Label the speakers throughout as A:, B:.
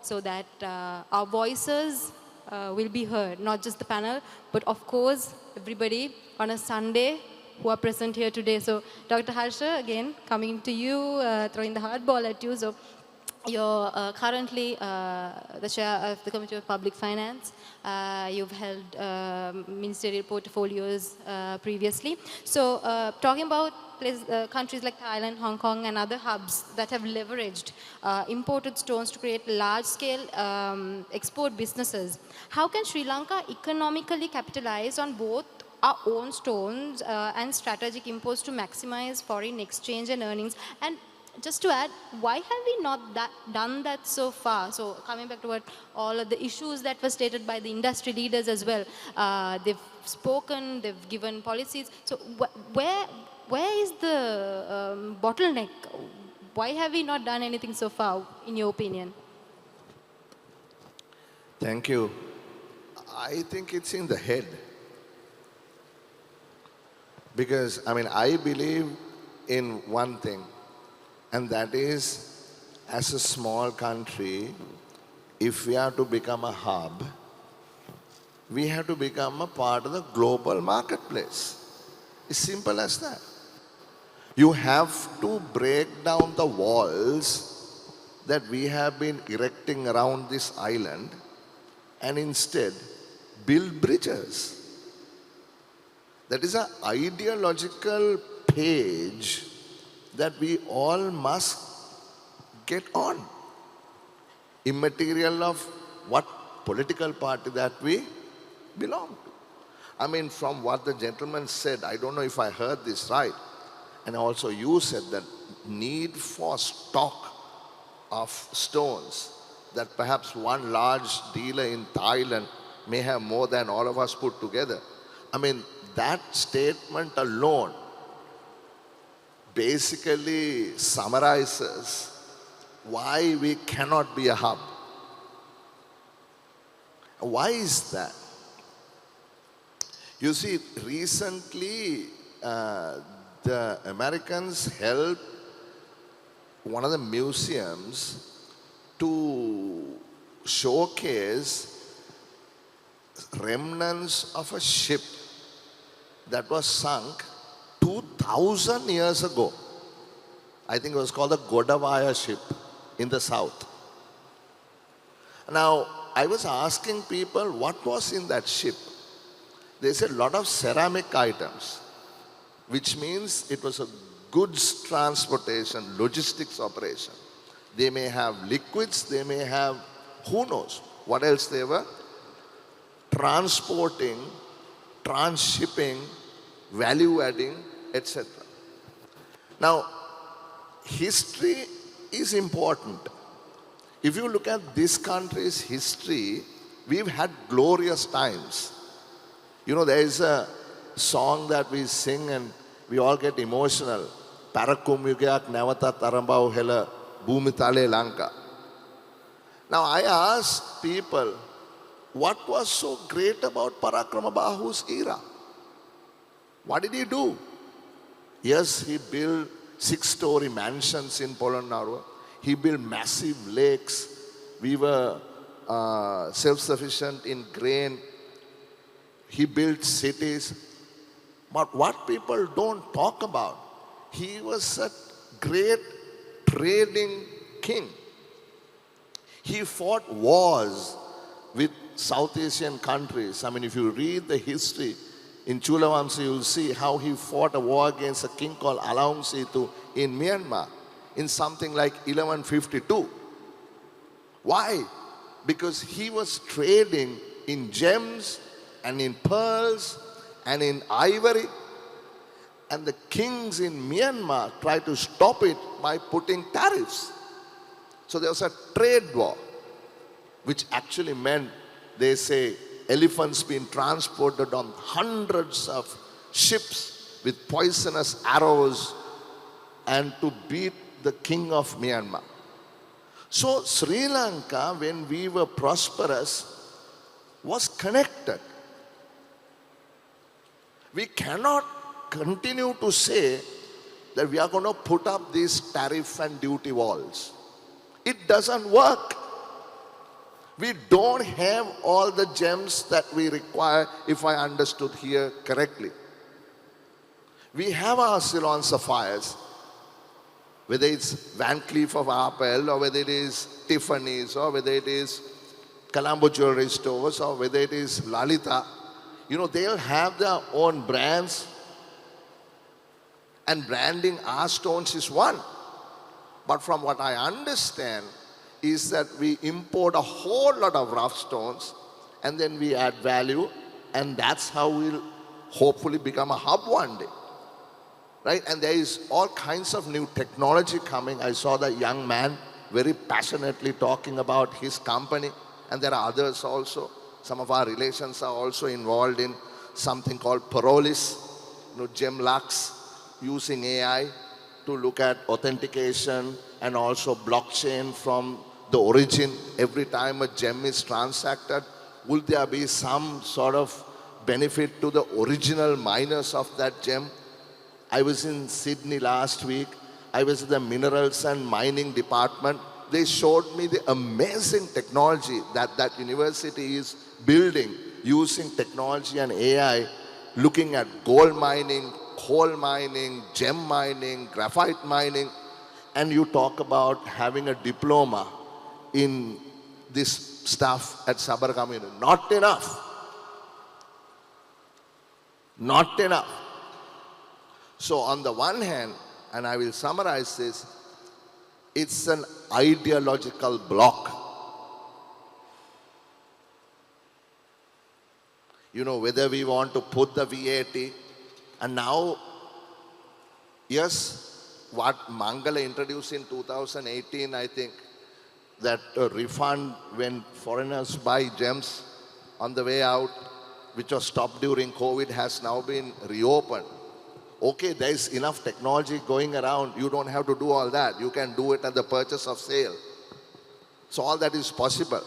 A: so that our voices will be heard, not just the panel, but of course, everybody on a Sunday who are present here today. So Dr. Harsha, again, coming to you, throwing the hard ball at you. So you're currently the chair of the Committee of Public Finance. You've held ministerial portfolios previously. So talking about countries like Thailand, Hong Kong, and other hubs that have leveraged imported stones to create large-scale export businesses, how can Sri Lanka economically capitalize on both our own stones and strategic imports to maximize foreign exchange and earnings? And just to add, why have we not done that so far? So coming back to what all of the issues that were stated by the industry leaders as well, they've spoken, they've given policies. So where is the bottleneck? Why have we not done anything so far, in your opinion?
B: Thank you. I think it's in the head. Because, I believe in one thing, and that is, as a small country, if we are to become a hub, we have to become a part of the global marketplace. It's simple as that. You have to break down the walls that we have been erecting around this island and instead build bridges. That is an ideological page that we all must get on, immaterial of what political party that we belong to. From what the gentleman said, I don't know if I heard this right, and also you said that need for stock of stones, that perhaps one large dealer in Thailand may have more than all of us put together. That statement alone basically summarizes why we cannot be a hub. Why is that? You see, recently the Americans helped one of the museums to showcase remnants of a ship that was sunk 2,000 years ago. I think it was called the Godawaya ship in the south. Now, I was asking people what was in that ship. They said a lot of ceramic items, which means it was a goods transportation, logistics operation. They may have liquids, they may have, who knows what else they were transporting, transshipping, value adding, etc. Now, history is important. If you look at this country's history, we've had glorious times. There is a song that we sing and we all get emotional. Parakum yugayak nawata tarambau hela bhumitale Lanka. Now, I ask people, what was so great about Parakramabahu's era? What did he do? Yes, he built 6-story mansions in Polonnaruwa. He built massive lakes. We were self-sufficient in grain. He built cities. But what people don't talk about, he was a great trading king. He fought wars with South Asian countries. If you read the history in Chulavamsa, you'll see how he fought a war against a king called Alaung Situ in Myanmar in something like 1152. Why? Because he was trading in gems and in pearls and in ivory. And the kings in Myanmar tried to stop it by putting tariffs. So there was a trade war, which actually meant, they say, elephants being transported on hundreds of ships with poisonous arrows and to beat the king of Myanmar. So Sri Lanka, when we were prosperous, was connected. We cannot continue to say that we are going to put up these tariff and duty walls. It doesn't work. We don't have all the gems that we require, if I understood here correctly. We have our Ceylon sapphires, whether it's Van Cleef of Appel, or whether it is Tiffany's, or whether it is Colombo jewelry stores, or whether it is Lalita. You know, they'll have their own brands, and branding our stones is one. But from what I understand is that we import a whole lot of rough stones and then we add value, and that's how we'll hopefully become a hub one day. Right? And there is all kinds of new technology coming. I saw the young man very passionately talking about his company, and there are others also. Some of our relations are also involved in something called Parolis, Gemlogue, using AI to look at authentication and also blockchain from the origin. Every time a gem is transacted, will there be some sort of benefit to the original miners of that gem? I was in Sydney last week. I was in the minerals and mining department. They showed me the amazing technology that that university is building using technology and AI, looking at gold mining, coal mining, gem mining, graphite mining. And you talk about having a diploma in this stuff at Sabarkam. Not enough. Not enough. So on the one hand, and I will summarize this, it's an ideological block. You know, whether we want to put the VAT, and now, yes, what Mangala introduced in 2018, I think, that refund when foreigners buy gems on the way out, which was stopped during COVID, has now been reopened. Okay, there is enough technology going around. You don't have to do all that. You can do it at the purchase of sale. So all that is possible.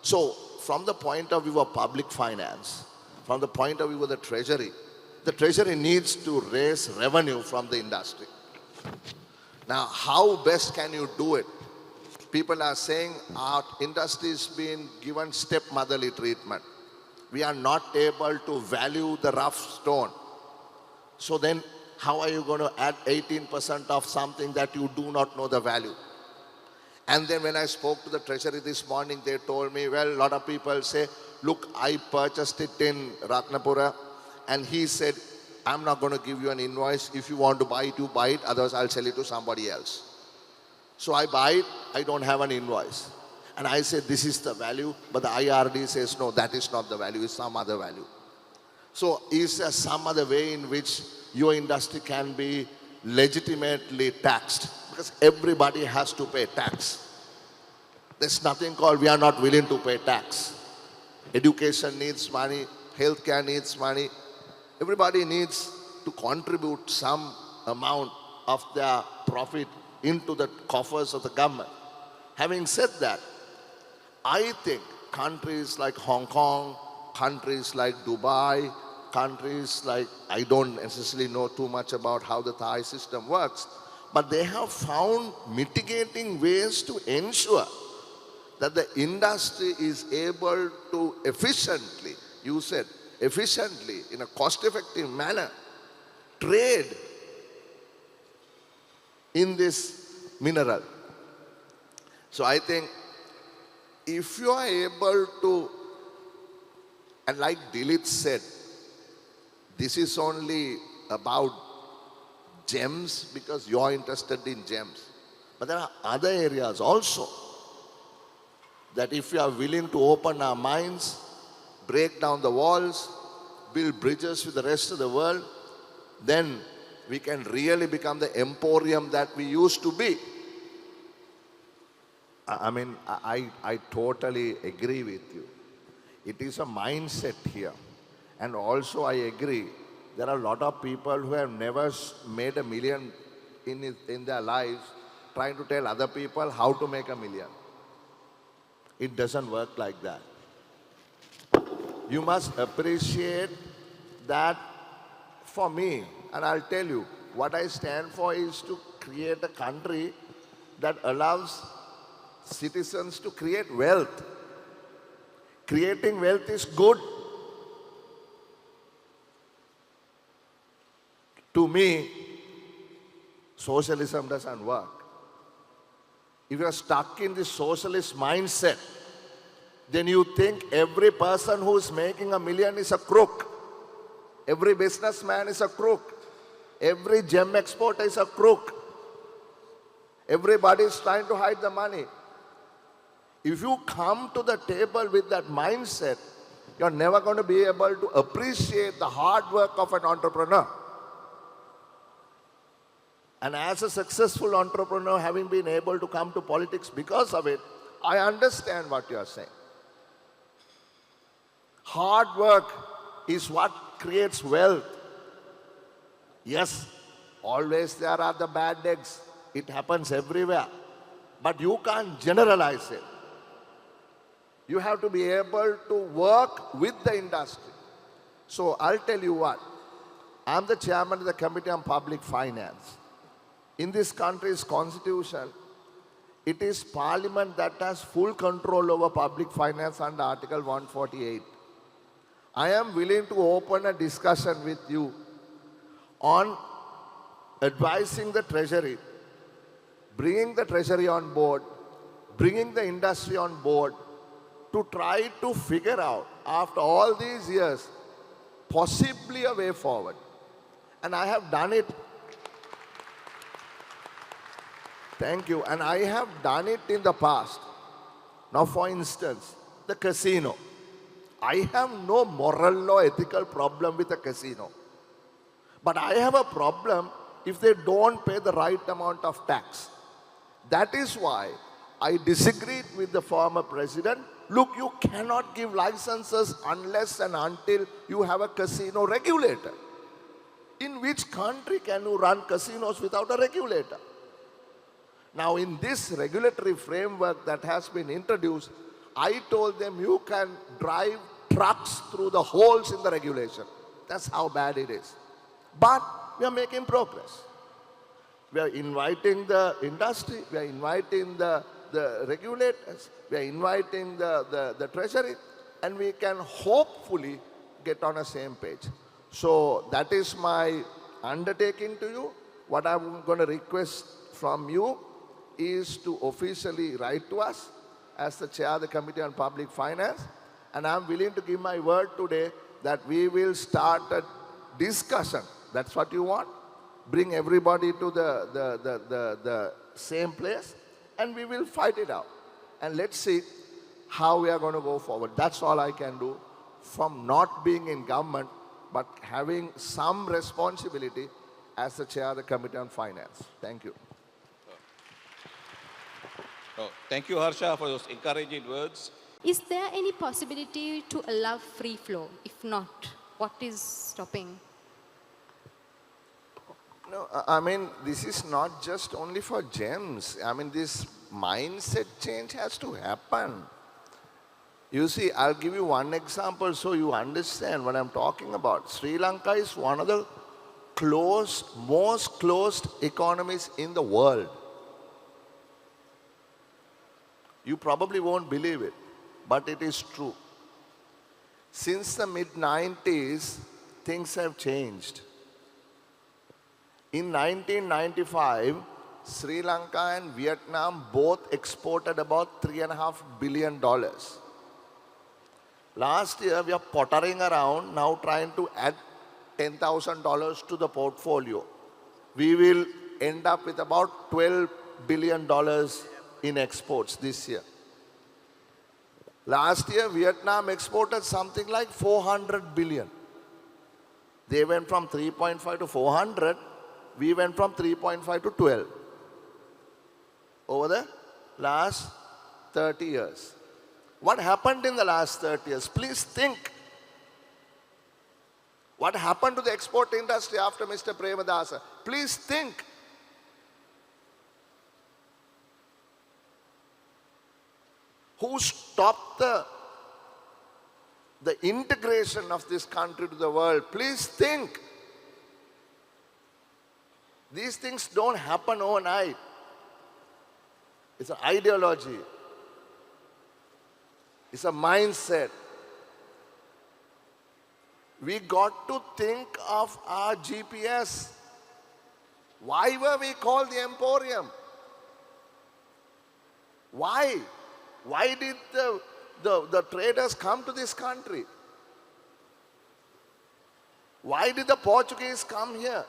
B: So from the point of view of public finance, from the point of view of the treasury needs to raise revenue from the industry. Now, how best can you do it? People are saying our industry is being given stepmotherly treatment. We are not able to value the rough stone. So then, how are you going to add 18% of something that you do not know the value? And then when I spoke to the treasury this morning, they told me, well, a lot of people say, look, I purchased it in Ratnapura, and he said, I'm not going to give you an invoice. If you want to buy it, you buy it. Otherwise, I'll sell it to somebody else. So I buy it. I don't have an invoice. And I said, this is the value. But the IRD says, no, that is not the value. It's some other value. So is there some other way in which your industry can be legitimately taxed? Because everybody has to pay tax. There's nothing called we are not willing to pay tax. Education needs money. Healthcare needs money. Everybody needs to contribute some amount of their profit into the coffers of the government. Having said that, I think countries like Hong Kong, countries like Dubai, countries like, I don't necessarily know too much about how the Thai system works, but they have found mitigating ways to ensure that the industry is able to efficiently, you said, efficiently, in a cost-effective manner, trade in this mineral. So I think if you are able to, and like Dilith said, this is only about gems because you're interested in gems. But there are other areas also that if we are willing to open our minds, break down the walls, build bridges with the rest of the world, then we can really become the emporium that we used to be. I mean, I totally agree with you. It is a mindset here. And also I agree, there are a lot of people who have never made $1 million in their lives trying to tell other people how to make $1 million. It doesn't work like that. You must appreciate that. For me, and I'll tell you, what I stand for is to create a country that allows citizens to create wealth. Creating wealth is good. To me, socialism doesn't work. If you are stuck in this socialist mindset, then you think every person who is making $1 million is a crook. Every businessman is a crook. Every gem exporter is a crook. Everybody is trying to hide the money. If you come to the table with that mindset, you're never going to be able to appreciate the hard work of an entrepreneur. And as a successful entrepreneur, having been able to come to politics because of it, I understand what you are saying. Hard work is what creates wealth. Yes, always there are the bad eggs. It happens everywhere. But you can't generalize it. You have to be able to work with the industry. So I'll tell you what. I'm the chairman of the Committee on Public Finance. In this country's constitution, it is Parliament that has full control over public finance under Article 148. I am willing to open a discussion with you on advising the Treasury, bringing the Treasury on board, bringing the industry on board to try to figure out, after all these years, possibly a way forward. And I have done it. Thank you. And I have done it in the past. Now, for instance, the casino. I have no moral or ethical problem with a casino. But I have a problem if they don't pay the right amount of tax. That is why I disagreed with the former president. Look, you cannot give licenses unless and until you have a casino regulator. In which country can you run casinos without a regulator? Now, in this regulatory framework that has been introduced, I told them you can drive trucks through the holes in the regulation. That's how bad it is. But we are making progress. We are inviting the industry, we are inviting the regulators, we are inviting the treasury, and we can hopefully get on the same page. So that is my undertaking to you. What I'm going to request from you is to officially write to us as the chair of the Committee on Public Finance. And I'm willing to give my word today that we will start a discussion. That's what you want. Bring everybody to the same place, and we will fight it out. And let's see how we are going to go forward. That's all I can do from not being in government, but having some responsibility as the chair of the Committee on Finance. Thank you.
C: Oh, thank you, Harsha, for those encouraging words.
A: Is there any possibility to allow free flow? If not, what is stopping?
B: No, I mean, this is not just only for gems. I mean, this mindset change has to happen. You see, I'll give you one example so you understand what I'm talking about. Sri Lanka is one of the most closed economies in the world. You probably won't believe it, but it is true. Since the mid-90s, things have changed. In 1995, Sri Lanka and Vietnam both exported about $3.5 billion. Last year, we are pottering around now trying to add $10,000 to the portfolio. We will end up with about $12 billion in exports this year. Last year, Vietnam exported something like 400 billion. They went from 3.5 to 400. We went from 3.5 to 12 over the last 30 years. What happened in the last 30 years? Please think. What happened to the export industry after Mr. Privatization? Please think. Who stopped the integration of this country to the world? Please think. These things don't happen overnight. It's an ideology. It's a mindset. We got to think of our GPS. Why were we called the Emporium? Why? Why did the traders come to this country? Why did the Portuguese come here?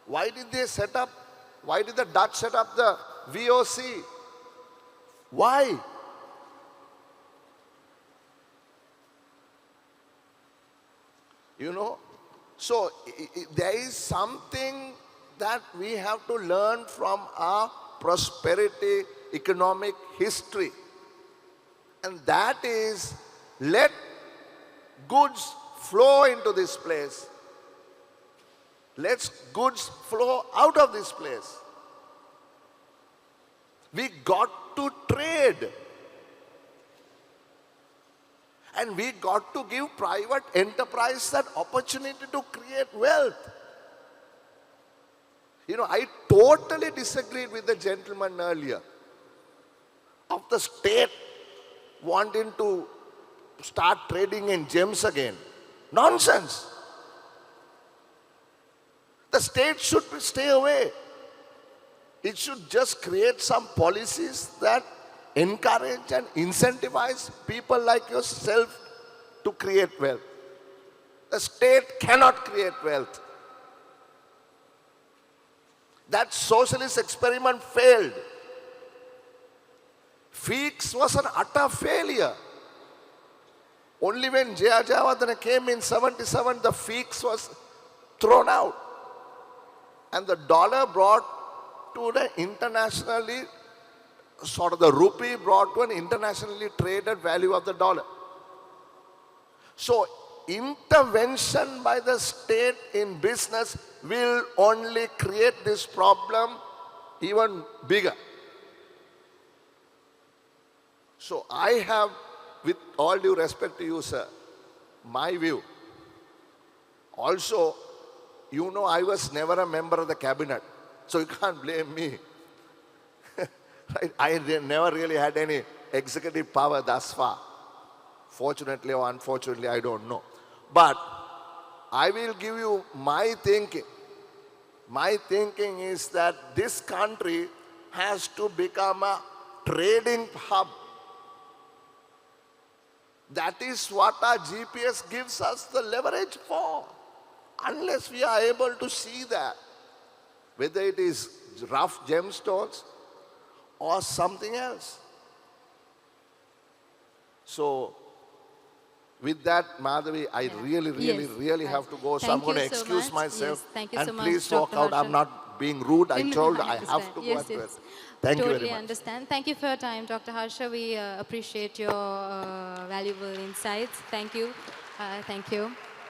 B: Why did the Dutch set up the VOC? Why? You know, so there is something that we have to learn from our prosperity economic history. And that is, let goods flow into this place. Let goods flow out of this place. We got to trade. And we got to give private enterprise that opportunity to create wealth. You know, I totally disagreed with the gentleman earlier of the state wanting to start trading in gems again. Nonsense. The state should stay away. It should just create some policies that encourage and incentivize people like yourself to create wealth. The state cannot create wealth. That socialist experiment failed. FEEX was an utter failure. Only when J.R. Jayawardena came in 77, the FEEX was thrown out. And the dollar brought to the internationally, sort of the rupee brought to an internationally traded value of the dollar. So intervention by the state in business will only create this problem even bigger. So I have, with all due respect to you, sir, my view. Also, you know, I was never a member of the cabinet, so you can't blame me. Right? I never really had any executive power thus far. Fortunately or unfortunately, I don't know. But I will give you my thinking. My thinking is that this country has to become a trading hub. That is what our GPS gives us the leverage for. Unless we are able to see that, whether it is rough gemstones or something else. So, with that, Madhavi, I really have to go. So I'm going to excuse myself.
A: Yes, thank you
B: and
A: so much,
B: please walk
A: Dr.
B: out.
A: Harsha.
B: I'm not being rude. I told I have to go
A: Yes,
B: and do it.
A: yes.
B: Thank you
A: Totally
B: very much.
A: understand. Thank you for your time, Dr. Harsha. We appreciate your valuable insights. Thank you. Thank you.